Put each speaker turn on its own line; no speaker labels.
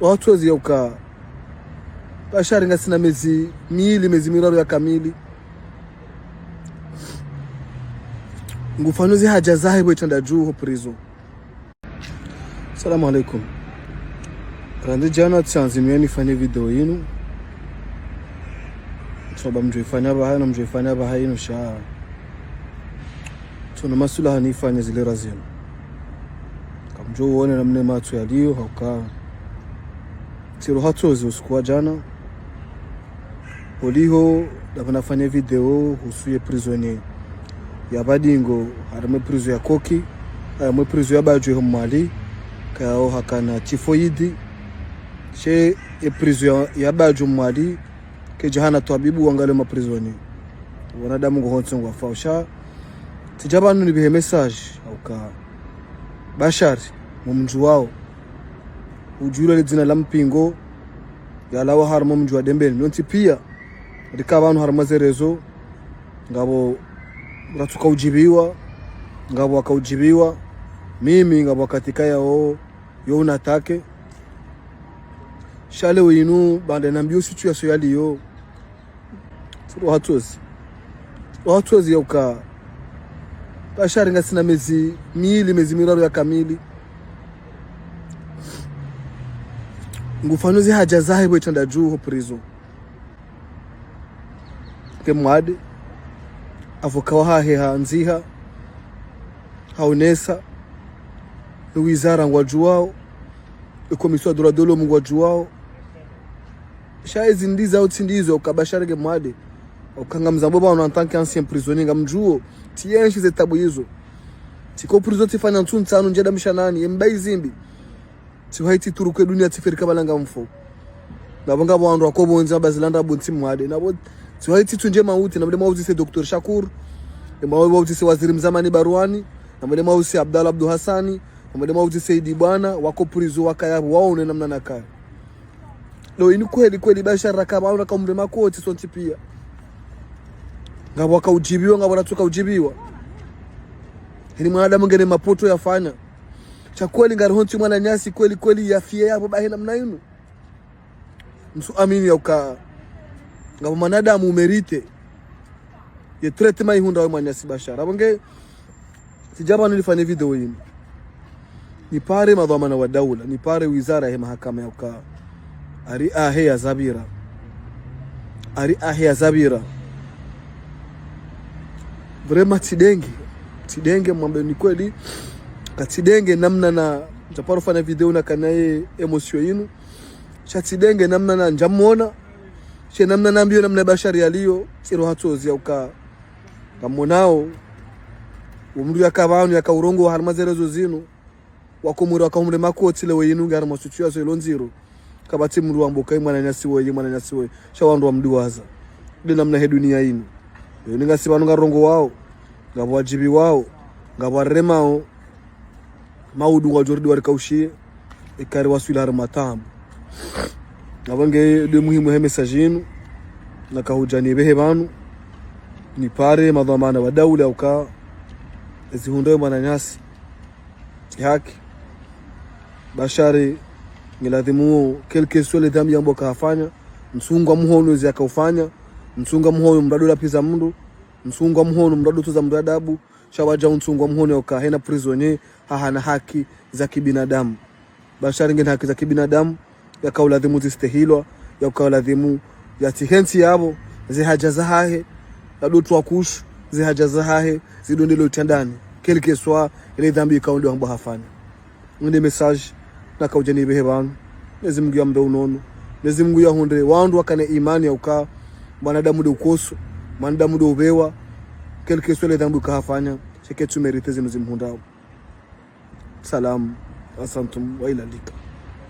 Watozi yauka bashari ngasina mezi miraro ya kamili ngufanuzi haja zahe bwetanda juu ho prison. Assalamu alaikum. Randi jana tsanzimia nifanye video yinu soba mjoifanya baha na mjoifanya baha yinu shaa tuna masula hanifanya zile razinu kamjo uone na mne matu yaliyo hauka tiro hatozi usikuwa jana poliho dapanafanya video husuye prisonnier ya badingo harame prison ya koki harame prison ya bajwe Mali kao hakana tifoidi she prison ya bajwe Mali ke jahana twabibu wangale ma prisonnier wanadamu ngo honso ngo fausha tijabanu ni bihe message auka bashari mu mju wao ujura lizina la mpingo ya lawa harmo mju wa dembeni nonti pia ndika abantu haramazerezo ngabo ratuka ujibiwa ngabo akaujibiwa mimi ngabo katika yao yo unatake shale winu bande nambio situation yaliyo suru hatozi yauka bashari ngasina mezi miraro ya kamili ngufanuzi haja zahe bwetanda juu ho prison ke mwade avoka wa hahe hanziha haonesa wizara ngwa juwao komiswa dura dolo mngwa juwao shaizi ndiza utsindizo ukabashari ke mwade ukanga mzamboba en tant qu'ancien prisonnier ngamjuo tienshi zetabu hizo tiko prison tifanya ntsuntsano njeda mishanani embai zimbi tihaiti turuke dunia tifirika balanga mfo nabanga bwandu akobonza bazilanda bonti mwade nabo tihaiti tunje mauti na mauti se Dr. Shakur mauti se Waziri Mzamani Barwani na mauti se Abdalla Abdu Hassani na mauti se Idi Bwana wako prison wakayabu waone namna nakaa lo ini kweli bashara kama una kamre makoti sonti pia ngabo akaujibiwa ngabo ratuka ujibiwa hini mwanadamu ngene mapoto yafanya cha kweli ngari honti mwana nyasi kweli yafie hapo bahe namna yinu msu amini yauka ngabo mwanadamu umerite ye trete mai hunda wa mwanyasi bashara abonge sijaba nilifanya video yinu nipare madhamana wa daula nipare wizara ya mahakama yauka ari ahe ya zabira vrema tidenge mwambe ni kweli katidenge namna na mtaparo fanya video na kanaye emotion yinu chatidenge namna na njamuona she namna nambio namna bashari yaliyo siro hatozi yauka kamonao umru yakabanu yakaurongo harmazerezo zinu wakomura wakamure makoti lewe yinu ngara masuchua so ilonziro kabati mru wamboka mwana nyasiwe shawandu wa mduwaza ndi namna he dunia yinu ninga sibanu ngarongo wao ngabo wajibi wao ngabo waremao maudu wa jordi warikaushie ikari waswila harmatambu nabange de muhimu he message yinu nakahujani behe banu ni pare madhamana wa daula uka ezihundoe mwananyasi haki bashari ngiladhimu kelke swele dhambi yambo kahafanya msunga muhono ziyakaufanya msunga muhono mradu la piza mndu msunga muhono mradu tuza mndu adabu shawaja msunga muhono yoka hena prisonnier hahana haki za kibinadamu bashari ngene haki za kibinadamu yakauladhimu zistehilwa yakauladhimu yatihensi yabo zihaja zahahe yadotu wakushu zihaja zahahe zidondelo tandani kelke swa ile dhambi kaundo ambo hafanya ngene message nakaujani behe banu nezi Mungu ya mbe unono nezi Mungu ya hunde wandu wakane imani ya uka mwanadamu de ukoso mwanadamu de ubewa kelke swele dhambi kahafanya cheketu merite zinu zimhundao. Salam asantum wa ila lika.